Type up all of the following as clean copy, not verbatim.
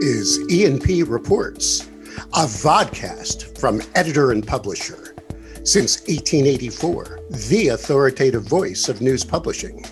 is E&P Reports, a vodcast from editor and publisher. Since 1884, the authoritative voice of news publishing.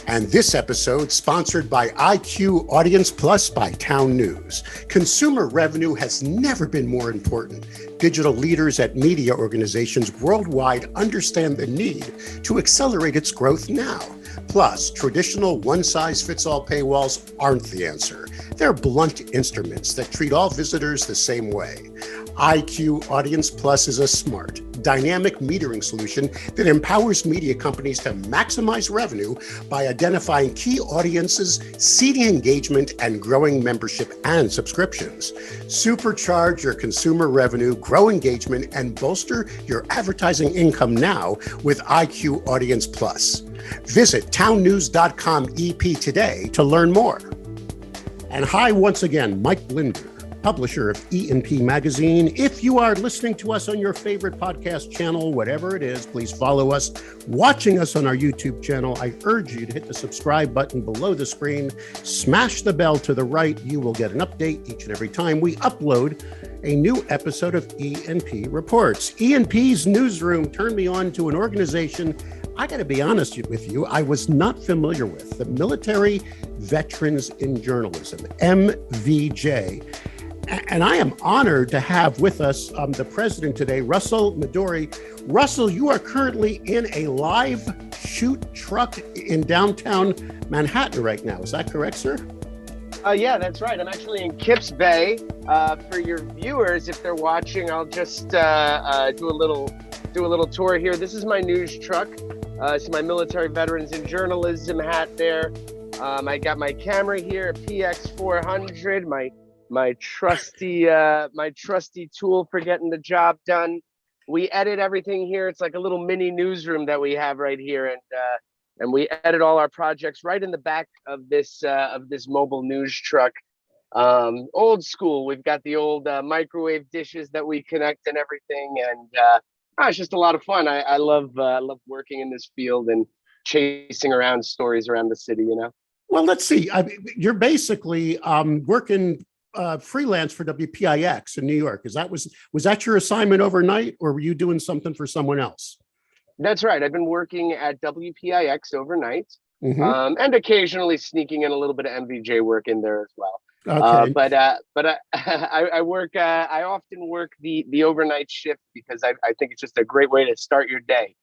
And this episode sponsored by IQ Audience Plus by Town News. Consumer revenue has never been more important. Digital leaders at media organizations worldwide understand the need to accelerate its growth now. Plus, traditional one-size-fits-all paywalls aren't the answer. They're blunt instruments that treat all visitors the same way. IQ Audience Plus is a smart, dynamic metering solution that empowers media companies to maximize revenue by identifying key audiences, seeding engagement, and growing membership and subscriptions. Supercharge your consumer revenue, grow engagement, and bolster your advertising income now with IQ Audience Plus. Visit townnews.com EP today to learn more. And hi once again, Mike Blinder, publisher of E&P Magazine. If you are listening to us on your favorite podcast channel, whatever it is, please follow us. Watching us on our YouTube channel, I urge you to hit the subscribe button below the screen. Smash the bell to the right. You will get an update each and every time we upload a new episode of E&P Reports. E&P's newsroom turned me on to an organization I got to be honest with you, I was not familiar with, the Military Veterans in Journalism, MVJ. And I am honored to have with us the president today, Russell Midori. Russell, you are currently in a live shoot truck in downtown Manhattan right now. Is that correct, sir? Yeah, that's right. I'm actually in Kips Bay. For your viewers, if they're watching, I'll just do a little tour here. This is my news truck. It's my Military Veterans in Journalism hat there. I got my camera here, a PX400, my trusty tool for getting the job done. We edit everything here. It's like a little mini newsroom that we have right here, and we edit all our projects right in the back of this mobile news truck. Old school. We've got the old microwave dishes that we connect and everything, and it's just a lot of fun. I love working in this field and chasing around stories around the city. You know. Well, let's see. You're basically working freelance for WPIX in New York. Was that your assignment overnight, or were you doing something for someone else? That's right. I've been working at WPIX overnight, and occasionally sneaking in a little bit of MVJ work in there as well. Okay. But I work. I often work the overnight shift because I think it's just a great way to start your day.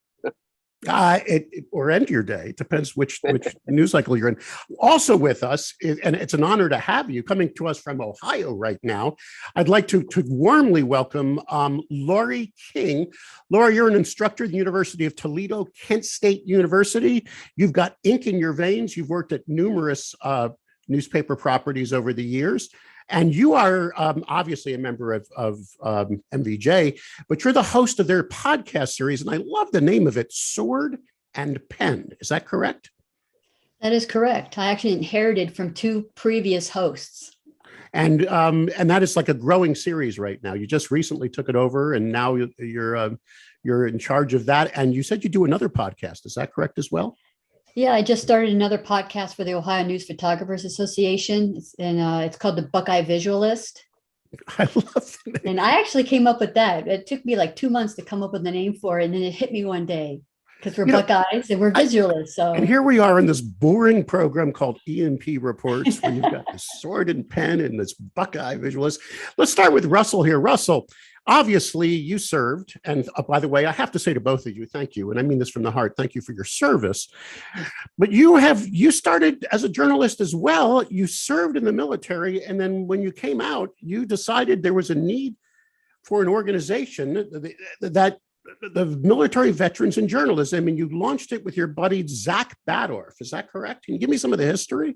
Or end your day. It depends which news cycle you're in. Also with us, and it's an honor to have you coming to us from Ohio right now. I'd like to warmly welcome Lori King. Lori, you're an instructor at the University of Toledo, Kent State University. You've got ink in your veins. You've worked at numerous newspaper properties over the years. And you are obviously a member of MVJ, but you're the host of their podcast series. And I love the name of it, Sword and Pen. Is that correct? That is correct. I actually inherited from two previous hosts. And that is like a growing series right now. You just recently took it over, and now you're in charge of that. And you said you do another podcast. Is that correct as well? Yeah, I just started another podcast for the Ohio News Photographers Association, it's called the Buckeye Visualist. I love the name. And I actually came up with that. It took me like 2 months to come up with the name for it, and then it hit me one day because we're Buckeyes and we're visualists. So, and here we are in this boring program called E&P Reports, where you've got this Sword and Pen and this Buckeye Visualist. Let's start with Russell here. Russell, obviously, you served, and by the way, I have to say to both of you, thank you, and I mean this from the heart, thank you for your service. But you started as a journalist as well. You served in the military, and then when you came out, you decided there was a need for an organization that the Military Veterans in Journalism, and you launched it with your buddy Zack Baddorf. Is that correct? Can you give me some of the history?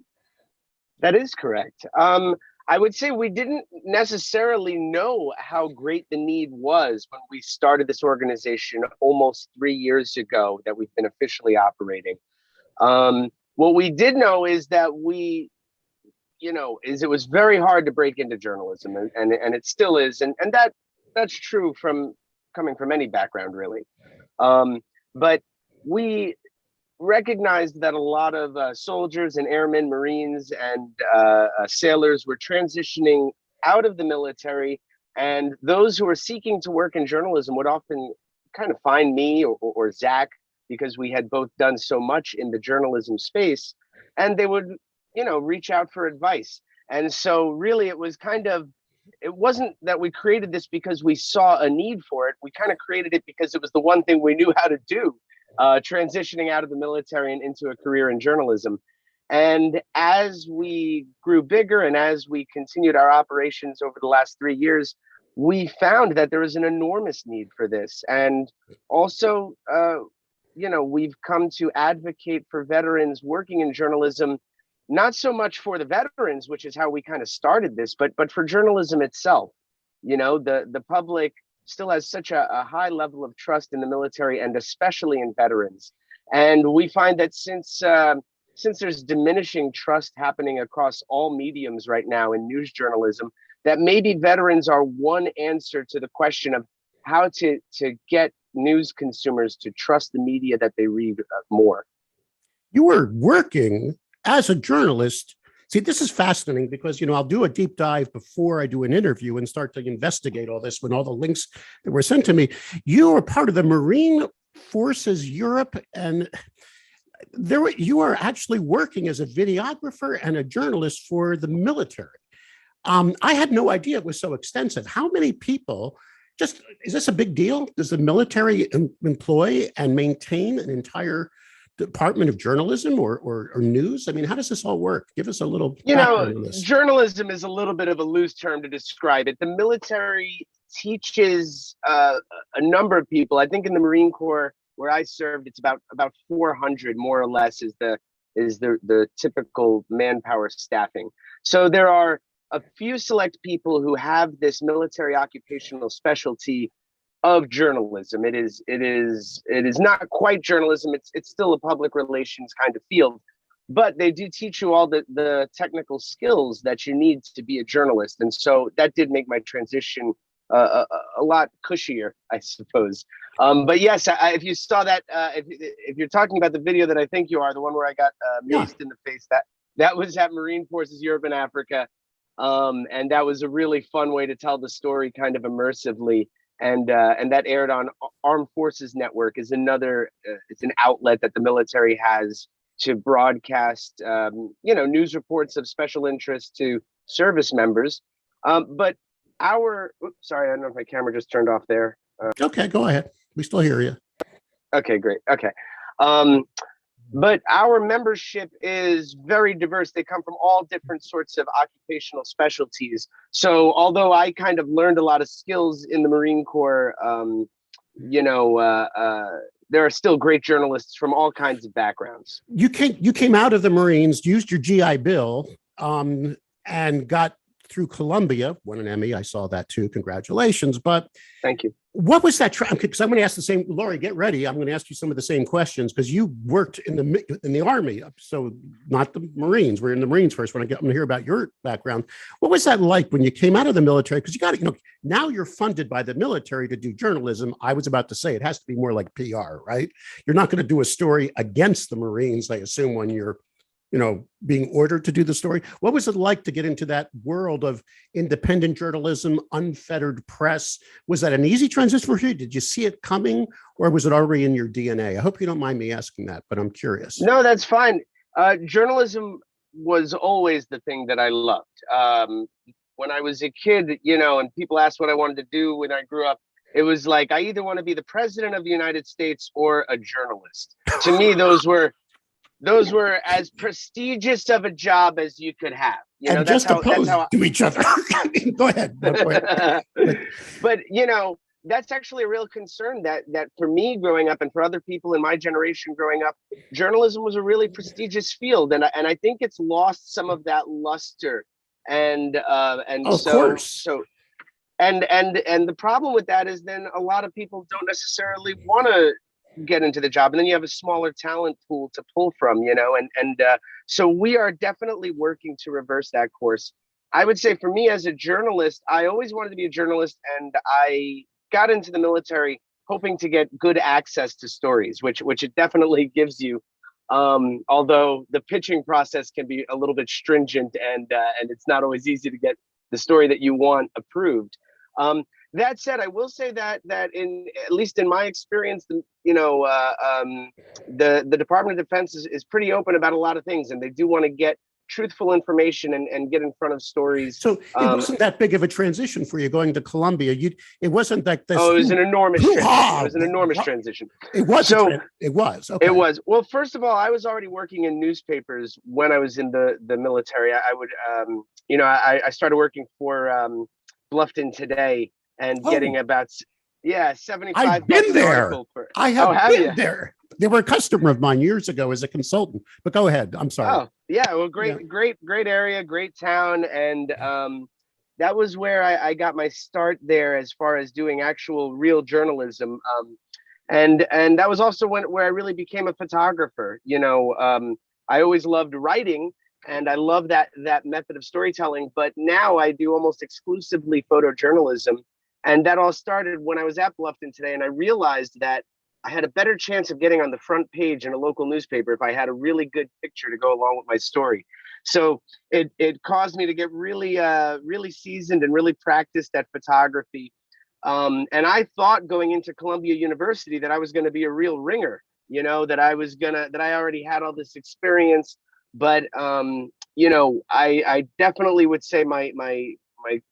That is correct. I would say we didn't necessarily know how great the need was when we started this organization almost 3 years ago that we've been officially operating. What we did know is that it was very hard to break into journalism, and it still is. And that's true coming from any background, really. But we recognized that a lot of soldiers and airmen, Marines, and sailors were transitioning out of the military, and those who were seeking to work in journalism would often kind of find me or Zack, because we had both done so much in the journalism space, and they would, reach out for advice. And so really it wasn't that we created this because we saw a need for it. We kind of created it because it was the one thing we knew how to do, transitioning out of the military and into a career in journalism. And as we grew bigger and as we continued our operations over the last 3 years, we found that there was an enormous need for this. And also, we've come to advocate for veterans working in journalism, not so much for the veterans, which is how we kind of started this, but for journalism itself. The public still has such a high level of trust in the military, and especially in veterans. And we find that since there's diminishing trust happening across all mediums right now in news journalism, that maybe veterans are one answer to the question of how to get news consumers to trust the media that they read more. You were working as a journalist. See, this is fascinating because, I'll do a deep dive before I do an interview and start to investigate all this when all the links that were sent to me. You were part of the Marine Forces Europe, and you are actually working as a videographer and a journalist for the military. I had no idea it was so extensive. How many people, is this a big deal? Does the military employ and maintain an entire department of journalism or news? I mean, how does this all work? Give us a little background on this. Journalism is a little bit of a loose term to describe it. The military teaches a number of people. I think in the Marine Corps, where I served, it's about 400 more or less is the typical manpower staffing. So there are a few select people who have this military occupational specialty of journalism. It is not quite journalism. It's still a public relations kind of field, but they do teach you all the technical skills that you need to be a journalist. And so that did make my transition a lot cushier, I suppose. But yes, if you saw that, if you're talking about the video that I think you are, the one where I got maced in the face, that was at Marine Forces Europe and Africa. And that was a really fun way to tell the story kind of immersively. And that aired on Armed Forces Network, is another, it's an outlet that the military has to broadcast, news reports of special interest to service members. But sorry, I don't know if my camera just turned off there. Okay, go ahead. We still hear you. Okay, great. Okay. But our membership is very diverse. They come from all different sorts of occupational specialties. So although I kind of learned a lot of skills in the Marine Corps, there are still great journalists from all kinds of backgrounds. You came out of the Marines, used your GI Bill, and got through Columbia, won an Emmy. I saw that too. Congratulations. But thank you. What was that? Because I'm going to ask the same, Laurie, get ready. I'm going to ask you some of the same questions because you worked in the Army. So not the Marines. We're in the Marines first. I'm going to hear about your background. What was that like when you came out of the military? Because you got to, now you're funded by the military to do journalism. I was about to say it has to be more like PR, right? You're not going to do a story against the Marines, I assume, when you're being ordered to do the story. What was it like to get into that world of independent journalism, unfettered press? Was that an easy transition for you? Did you see it coming, or was it already in your DNA? I hope you don't mind me asking that, but I'm curious. No, that's fine. Journalism was always the thing that I loved. When I was a kid, and people asked what I wanted to do when I grew up, it was like, I either want to be the president of the United States or a journalist. To me, those were as prestigious of a job as you could have. And that's just opposed to each other. Go ahead. But that's actually a real concern that for me growing up and for other people in my generation growing up, journalism was a really prestigious field, and I think it's lost some of that luster. And of course. And the problem with that is then a lot of people don't necessarily want to get into the job, and then you have a smaller talent pool to pull from, so we are definitely working to reverse that course. I would say for me as a journalist, I always wanted to be a journalist, and I got into the military hoping to get good access to stories, which it definitely gives you. Although the pitching process can be a little bit stringent, and it's not always easy to get the story that you want approved. That said, I will say that in, at least in my experience, the Department of Defense is pretty open about a lot of things, and they do want to get truthful information and get in front of stories. So it wasn't that big of a transition for you going to Columbia. It wasn't like this. Oh, it was an enormous transition. It was an enormous transition. It was. So it was. Okay. It was. Well, first of all, I was already working in newspapers when I was in the military. I would, I started working for Bluffton Today and getting about 75. I've been there. I have been there. They were a customer of mine years ago as a consultant. But go ahead. I'm sorry. Oh, yeah. Well, great area, great town, and that was where I got my start there as far as doing actual real journalism. And that was also where I really became a photographer. I always loved writing, and I love that method of storytelling. But now I do almost exclusively photojournalism, and that all started when I was at Bluffton Today, and I realized that I had a better chance of getting on the front page in a local newspaper if I had a really good picture to go along with my story. So it caused me to get really seasoned and really practiced at photography. And I thought going into Columbia University that I was going to be a real ringer, that I already had all this experience. But I definitely would say my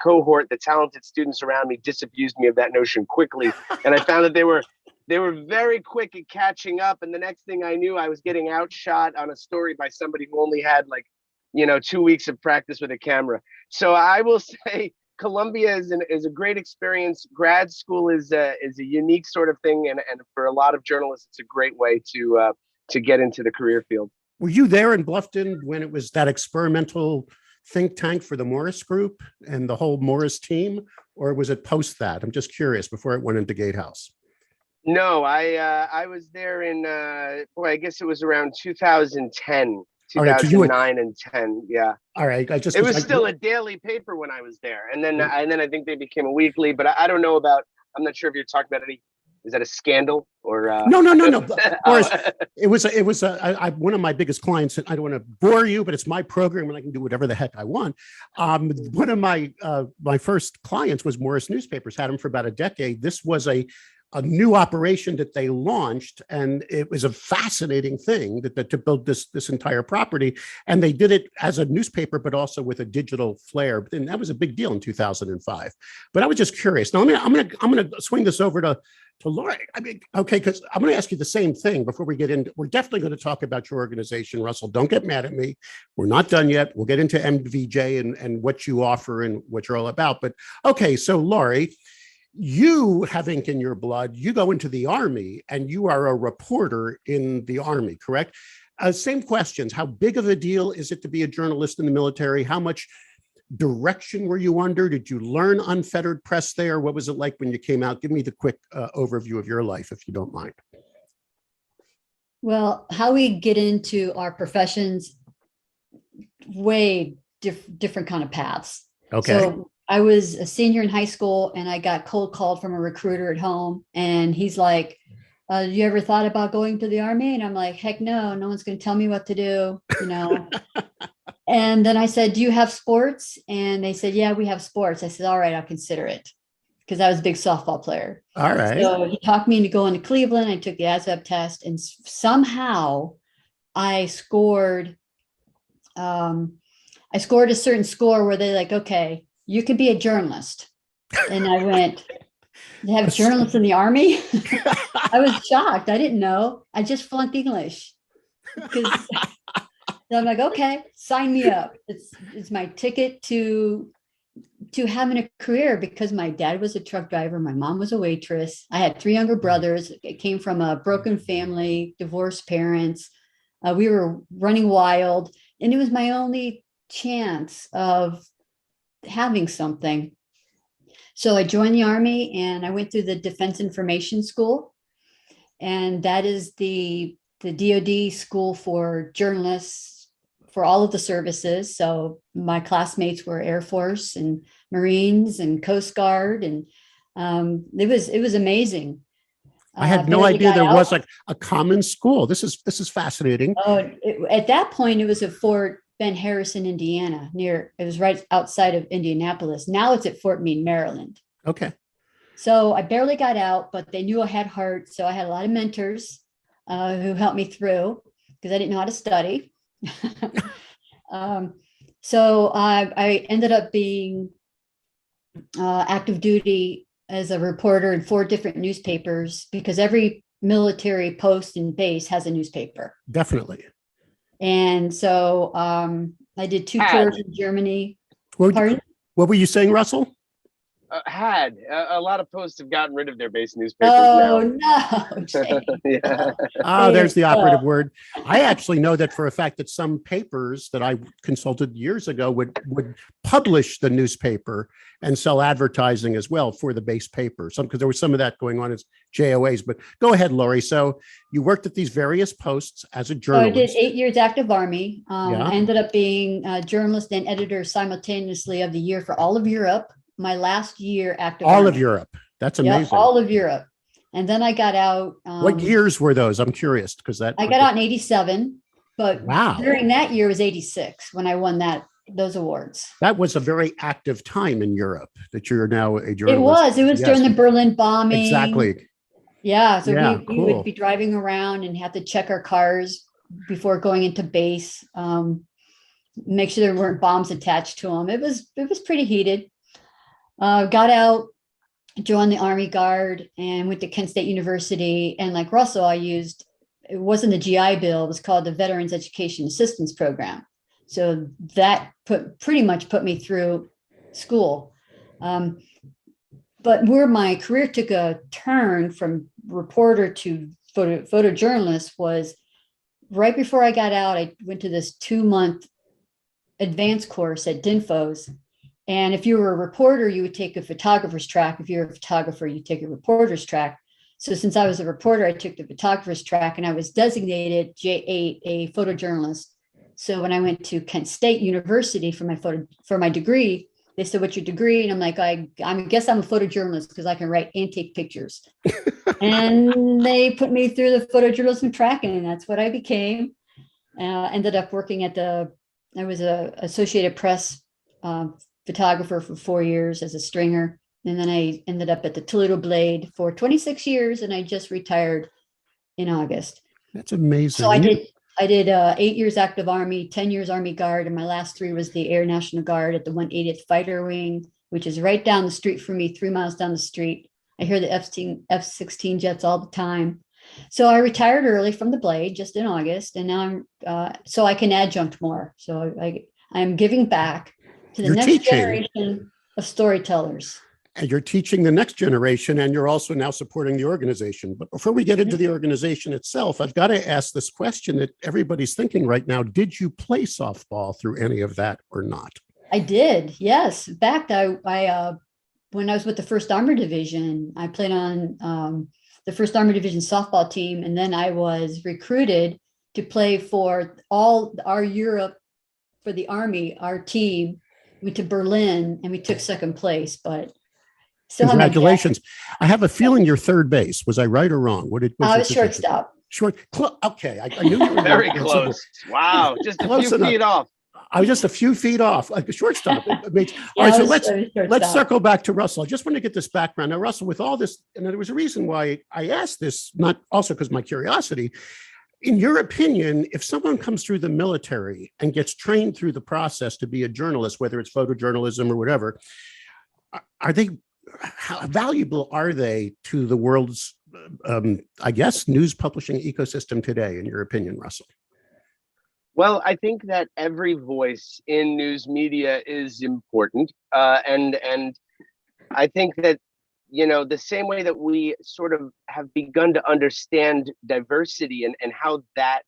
cohort, the talented students around me, disabused me of that notion quickly, and I found that they were very quick at catching up. And the next thing I knew, I was getting outshot on a story by somebody who only had 2 weeks of practice with a camera. So I will say Columbia is a great experience. Grad school is a unique sort of thing, and for a lot of journalists, it's a great way to get into the career field. Were you there in Bluffton when it was that experimental think tank for the Morris Group and the whole Morris team, or was it post that? I'm just curious, before it went into Gatehouse. No, I was there in I guess it was around 2010, 2009 and 10. Yeah. All right. It was still a daily paper when I was there, and then I think they became a weekly. But I don't know about. I'm not sure if you're talking about any. Is that a scandal or? No. Boris, it was one of my biggest clients, and I don't want to bore you, but it's my program and I can do whatever the heck I want. One of my first clients was Morris Newspapers. Had them for about a decade. This was a new operation that they launched, and it was a fascinating thing that to build this entire property. And they did it as a newspaper, but also with a digital flair. And that was a big deal in 2005. But I was just curious. Now I'm gonna swing this over to Laura. I mean, okay, because I'm going to ask you the same thing before we get into. We're definitely going to talk about your organization, Russell. Don't get mad at me. We're not done yet. We'll get into MVJ and what you offer and what you're all about. But okay, so Laurie, you have ink in your blood. You go into the Army and you are a reporter in the Army, correct? Same questions. How big of a deal is it to be a journalist in the military? How much direction were you under? Did you learn unfettered press there? What was it like when you came out? Give me the quick overview of your life, if you don't mind. Well, how we get into our professions, way different kind of paths. Okay. So I was a senior in high school and I got cold called from a recruiter at home. And he's like, you ever thought about going to the Army? And I'm like, heck no, no one's going to tell me what to do, And then I said, do you have sports? And they said, yeah, we have sports. I said, all right, I'll consider it. Because I was a big softball player. All right. So he talked me into going to Cleveland. I took the ASVAB test and somehow I scored a certain score where they're like, okay, you could be a journalist. And I went, they have journalists in the Army? I was shocked. I didn't know. I just flunked English. So I'm like, okay, sign me up. It's my ticket to having a career, because my dad was a truck driver. My mom was a waitress. I had 3 younger brothers. I came from a broken family, divorced parents. We were running wild, and it was my only chance of having something. So I joined the Army and I went through the Defense Information School. And that is the DoD school for journalists for all of the services. So my classmates were Air Force and Marines and Coast Guard. And it was amazing. I had no idea there was like a common school. This is fascinating. At that point, it was at Fort Ben Harrison, Indiana. It was right outside of Indianapolis. Now it's at Fort Meade, Maryland. Okay. So I barely got out, but they knew I had heart. So I had a lot of mentors who helped me through because I didn't know how to study. So I ended up being active duty as a reporter in 4 different newspapers because every military post and base has a newspaper. Definitely. And so I did 2 tours in Germany. What were you saying, Russell? A lot of posts have gotten rid of their base newspapers now. No. Yeah. There's the operative word. I actually know that for a fact that some papers that I consulted years ago would publish the newspaper and sell advertising as well for the base paper. Because there was some of that going on as JOAs. But go ahead, Lori. So you worked at these various posts as a journalist. So I did 8 years active Army. I ended up being a journalist and editor simultaneously of the year for all of Europe. My last year active all Army. Of Europe. That's amazing. Yep, all of Europe. And then I got out. What years were those? I'm curious because I got out in 87, but wow. During that year was 86 when I won those awards. That was a very active time in Europe that you're now a journalist. It was during the Berlin bombing. Exactly. Yeah. So we would be driving around and have to check our cars before going into base. Make sure there weren't bombs attached to them. It was pretty heated. Got out, joined the Army Guard, and went to Kent State University. And like Russell, it wasn't the GI Bill, it was called the Veterans Education Assistance Program. So that pretty much put me through school. But where my career took a turn from reporter to photojournalist was right before I got out. I went to this 2-month advanced course at DINFOS. And if you were a reporter, you would take a photographer's track. If you're a photographer, you take a reporter's track. So since I was a reporter, I took the photographer's track and I was designated J8, a photojournalist. So when I went to Kent State University for my degree, they said, "What's your degree?" And I'm like, I guess I'm a photojournalist because I can write and take pictures. And they put me through the photojournalism track, and that's what I became. Ended up working I was a Associated Press photographer for 4 years as a stringer. And then I ended up at the Toledo Blade for 26 years, and I just retired in August. That's amazing. So I did 8 years active Army, 10 years Army Guard, and my last 3 was the Air National Guard at the 180th Fighter Wing, which is right down the street from me, 3 miles down the street. I hear the F-16 jets all the time. So I retired early from the Blade just in August, and now so I can adjunct more. So I'm giving back to the next generation of storytellers. And you're teaching the next generation, and you're also now supporting the organization. But before we get into the organization itself, I've got to ask this question that everybody's thinking right now. Did you play softball through any of that or not? I did, yes. In fact, I when I was with the 1st Armored Division, I played on the 1st Armored Division softball team, and then I was recruited to play for all our Europe for the Army. Our team went to Berlin, and we took 2nd place, but still congratulations. I have a feeling you're third base. Was I right or wrong? I was shortstop. Okay. I knew you were very close. Wow. Just a few feet off. I was just a few feet off, like a shortstop. All right, so let's circle back to Russell. I just want to get this background. Now, Russell, with all this, and there was a reason why I asked this, not also because of my curiosity. In your opinion, if someone comes through the military and gets trained through the process to be a journalist, whether it's photojournalism or whatever, how valuable are they to the world's, I guess, news publishing ecosystem today, in your opinion, Russell? Well, I think that every voice in news media is important. And I think that, the same way that we sort of have begun to understand diversity and how that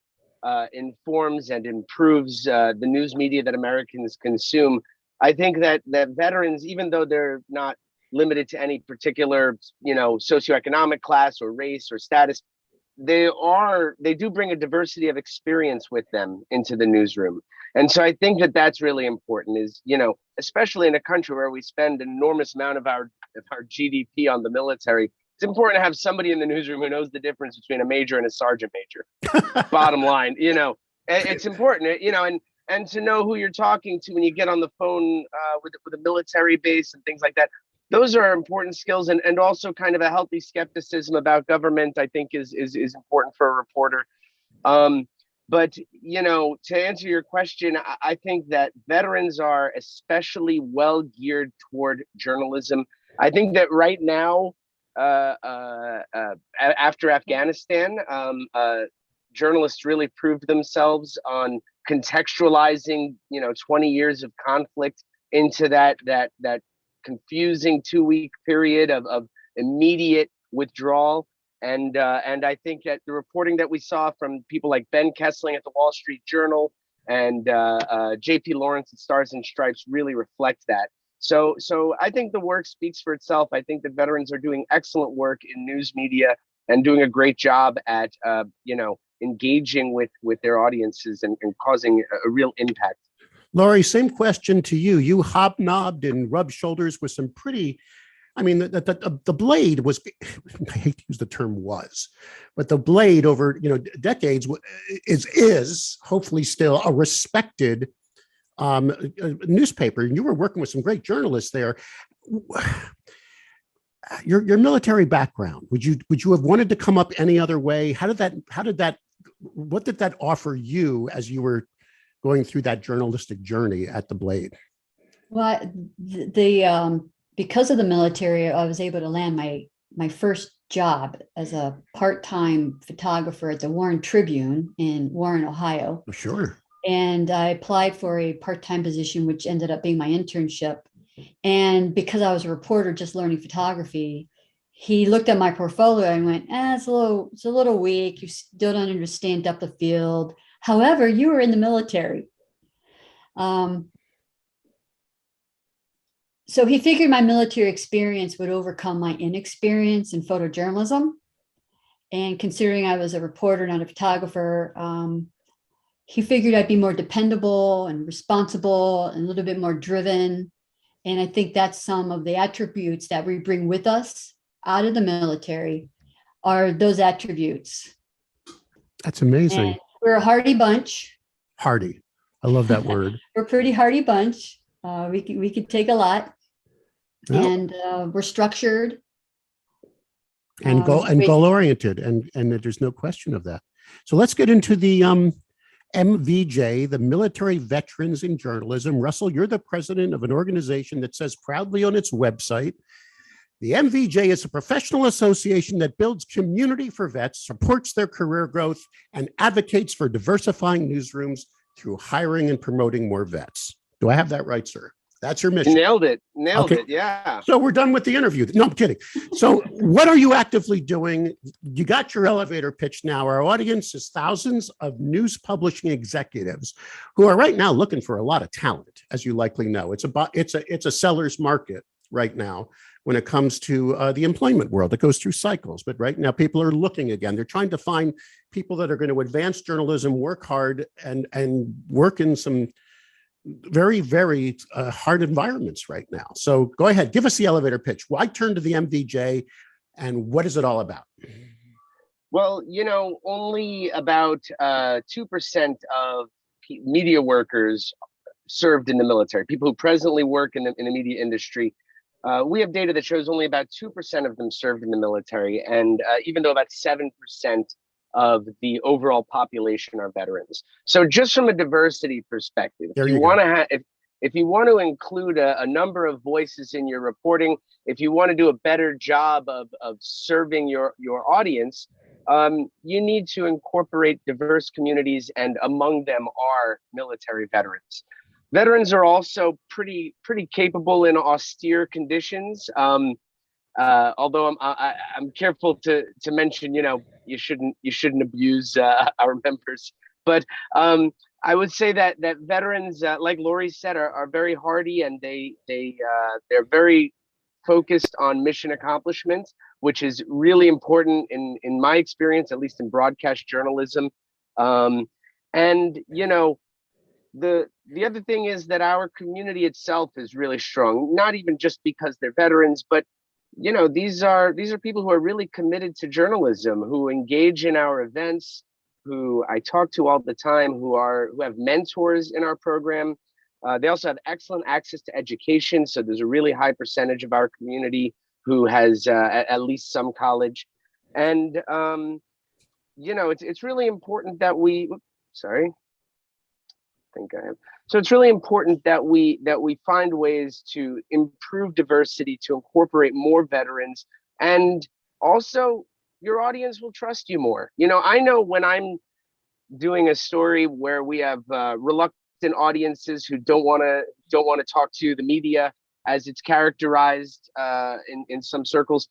informs and improves the news media that Americans consume, I think that veterans, even though they're not limited to any particular, socioeconomic class or race or status, they do bring a diversity of experience with them into the newsroom. And so I think that that's really important is, especially in a country where we spend an enormous amount of our GDP on the military, it's important to have somebody in the newsroom who knows the difference between a major and a sergeant major. Bottom line, it's important, and to know who you're talking to when you get on the phone with a military base and things like that. Those are important skills, and also kind of a healthy skepticism about government, I think is important for a reporter. But, to answer your question, I think that veterans are especially well geared toward journalism. I think that right now, after Afghanistan, journalists really proved themselves on contextualizing, 20 years of conflict into that confusing 2-week period of immediate withdrawal. And I think that the reporting that we saw from people like Ben Kessling at the Wall Street Journal and J.P. Lawrence at Stars and Stripes really reflect that. So I think the work speaks for itself. I think that veterans are doing excellent work in news media and doing a great job at engaging with their audiences and causing a real impact. Laurie, same question to you. You hobnobbed and rubbed shoulders with some pretty, the blade was, I hate to use the term was, but the blade over, decades is hopefully still a respected newspaper. And you were working with some great journalists there. Your military background, would you have wanted to come up any other way? What did that offer you as you were going through that journalistic journey at the Blade? Well, because of the military, I was able to land my first job as a part-time photographer at the Warren Tribune in Warren, Ohio. Oh, sure. And I applied for a part-time position, which ended up being my internship. And because I was a reporter just learning photography, he looked at my portfolio and went, it's a little weak. You still don't understand depth of field. However, you were in the military. So he figured my military experience would overcome my inexperience in photojournalism. And considering I was a reporter, not a photographer, he figured I'd be more dependable and responsible and a little bit more driven. And I think that's some of the attributes that we bring with us out of the military are those attributes. That's amazing. And we're a hardy bunch. Hardy. I love that word. We're a pretty hardy bunch. We could take a lot. Yep. And we're structured. And goal oriented. And there's no question of that. So let's get into the MVJ, the Military Veterans in Journalism. Russell, you're the president of an organization that says proudly on its website, the MVJ is a professional association that builds community for vets, supports their career growth, and advocates for diversifying newsrooms through hiring and promoting more vets. Do I have that right, sir? That's your mission. Nailed it. It. Yeah. So we're done with the interview. No, I'm kidding. So what are you actively doing? You got your elevator pitch now. Our audience is thousands of news publishing executives who are right now looking for a lot of talent, as you likely know. It's a seller's market right now when it comes to the employment world. It goes through cycles, but right now people are looking again. They're trying to find people that are going to advance journalism, work hard, and work in some very, very hard environments right now. So go ahead, give us the elevator pitch. Why turn to the MVJ and what is it all about? Well, only about 2% of media workers served in the military, people who presently work in the media industry. We have data that shows only about 2% of them served in the military. And even though about 7% of the overall population are veterans. So just from a diversity perspective, if you want to include a number of voices in your reporting, if you want to do a better job of serving your audience, you need to incorporate diverse communities, and among them are military veterans. Veterans are also pretty capable in austere conditions. Although I'm careful to mention, you shouldn't abuse our members. But I would say that veterans, like Laurie said, are very hardy, and they're very focused on mission accomplishment, which is really important in my experience, at least in broadcast journalism. The other thing is that our community itself is really strong, not even just because they're veterans, but these are people who are really committed to journalism, who engage in our events, who I talk to all the time, who have mentors in our program. They also have excellent access to education. So there's a really high percentage of our community who has at least some college. And, it's really important that so it's really important that we find ways to improve diversity, to incorporate more veterans, and also your audience will trust you more. I know when I'm doing a story where we have reluctant audiences who don't want to talk to the media as it's characterized in some circles.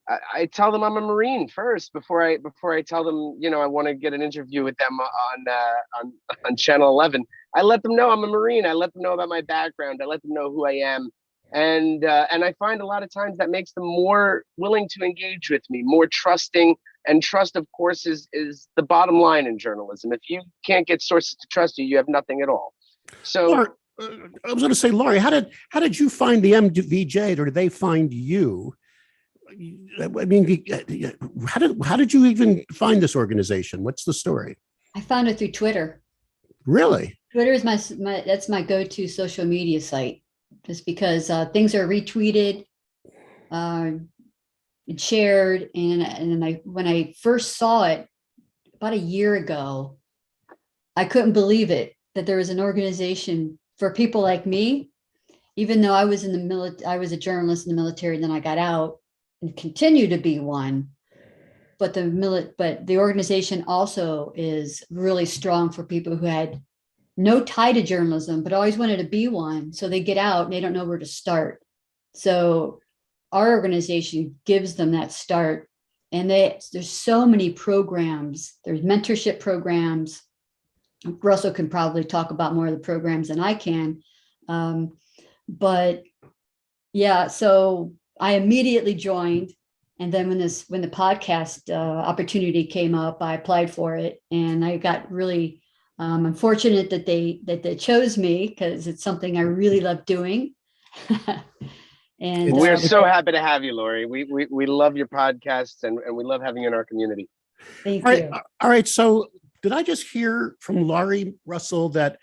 I tell them I'm a Marine first before I tell them I want to get an interview with them on Channel 11. I let them know I'm a Marine. I let them know about my background. I let them know who I am, and I find a lot of times that makes them more willing to engage with me, more trusting. And trust, of course, is the bottom line in journalism. If you can't get sources to trust you, you have nothing at all. So, I was going to say, Laurie, how did you find the MVJ, or did they find you? I mean, how did you even find this organization? What's the story? I found it through Twitter. Really? Twitter is that's my go-to social media site, just because things are retweeted, shared, and when I first saw it about a year ago, I couldn't believe it that there was an organization for people like me. Even though I was in the military, I was a journalist in the military, then I got out and continue to be one. But the organization also is really strong for people who had no tie to journalism, but always wanted to be one. So they get out and they don't know where to start. So our organization gives them that start. And there's so many programs. There's mentorship programs. Russell can probably talk about more of the programs than I can. But yeah, so I immediately joined. And then when the podcast opportunity came up, I applied for it, and I got really, I'm fortunate that they chose me, because it's something I really love doing. And we're so happy to have you, Laurie. We love your podcasts, and we love having you in our community. Thank you. All right. So did I just hear from Laurie, Russell, that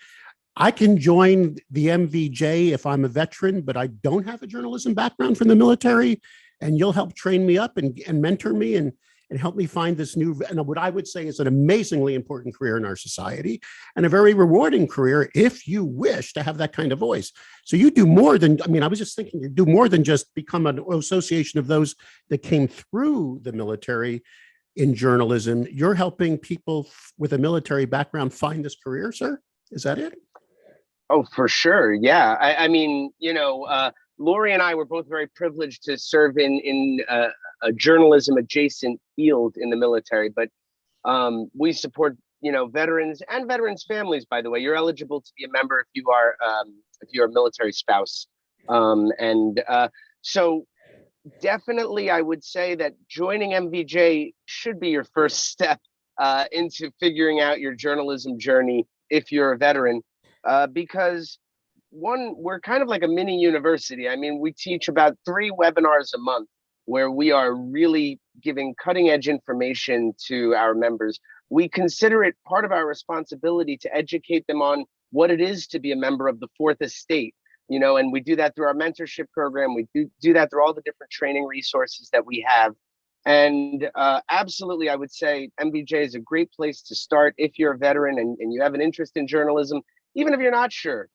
I can join the MVJ if I'm a veteran, but I don't have a journalism background from the military, and you'll help train me up and mentor me and help me find this new, and what I would say is an amazingly important career in our society, and a very rewarding career if you wish to have that kind of voice. So you do more than, I was just thinking, you do more than just become an association of those that came through the military in journalism. You're helping people with a military background find this career, sir? Is that it? Oh, for sure. Yeah. Laurie and I were both very privileged to serve in a journalism adjacent field in the military, but we support veterans and veterans' families. By the way, you're eligible to be a member if you're a military spouse, so definitely I would say that joining MVJ should be your first step into figuring out your journalism journey if you're a veteran, because one, we're kind of like a mini university. We teach about 3 webinars a month where we are really giving cutting edge information to our members. We consider it part of our responsibility to educate them on what it is to be a member of the Fourth Estate, and we do that through our mentorship program. We do that through all the different training resources that we have. And absolutely, I would say MVJ is a great place to start if you're a veteran and you have an interest in journalism, even if you're not sure,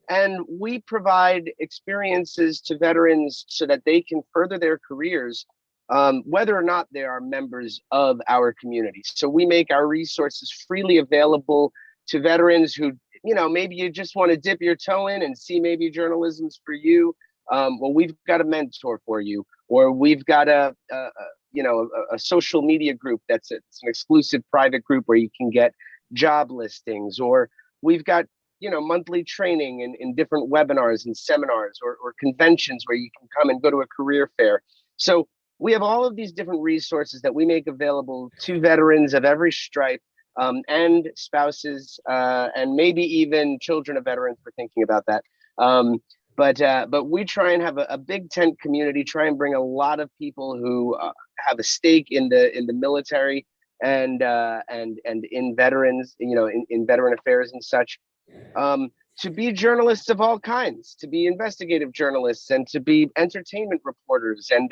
And we provide experiences to veterans so that they can further their careers, whether or not they are members of our community. So we make our resources freely available to veterans who, maybe you just want to dip your toe in and see maybe journalism's for you. Well, we've got a mentor for you, or we've got a social media group it's an exclusive private group where you can get job listings, or we've got monthly training in different webinars and seminars or conventions where you can come and go to a career fair. So we have all of these different resources that we make available to veterans of every stripe, and spouses, and maybe even children of veterans. We're thinking about that. But we try and have a big tent community, try and bring a lot of people who have a stake in the military and in veterans, in veteran affairs and such, to be journalists of all kinds, to be investigative journalists, and to be entertainment reporters, and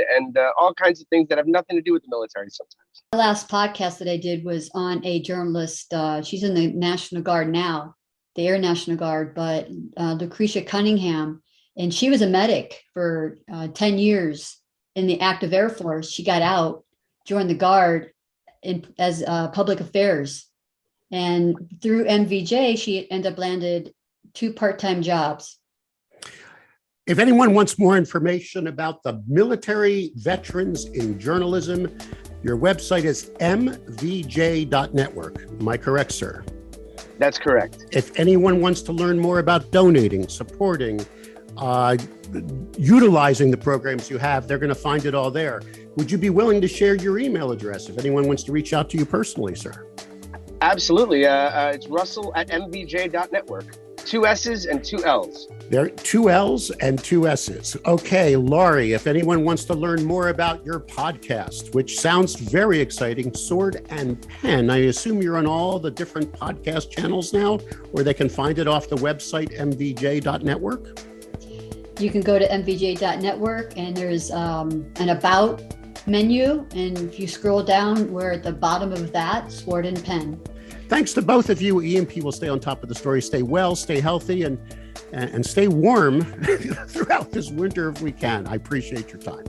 all kinds of things that have nothing to do with the military sometimes. The last podcast that I did was on a journalist. She's in the National Guard now, the Air National Guard, but Lucretia Cunningham, and she was a medic for 10 years in the active Air Force. She got out, joined the Guard as public affairs. And through MVJ, she ended up landed 2 part-time jobs. If anyone wants more information about the military veterans in journalism, your website is mvj.network. Am I correct, sir? That's correct. If anyone wants to learn more about donating, supporting, utilizing the programs you have, they're going to find it all there. Would you be willing to share your email address if anyone wants to reach out to you personally, sir? Absolutely. It's russell@mvj.network. 2 S's and 2 L's. There are 2 L's and 2 S's. Okay, Laurie, if anyone wants to learn more about your podcast, which sounds very exciting, Sword and Pen, I assume you're on all the different podcast channels now, or they can find it off the website mvj.network? You can go to mvj.network, and there's an About menu, and if you scroll down, we're at the bottom of that, Sword and Pen. Thanks to both of you. EMP will stay on top of the story. Stay well, stay healthy, and stay warm throughout this winter if we can. I appreciate your time.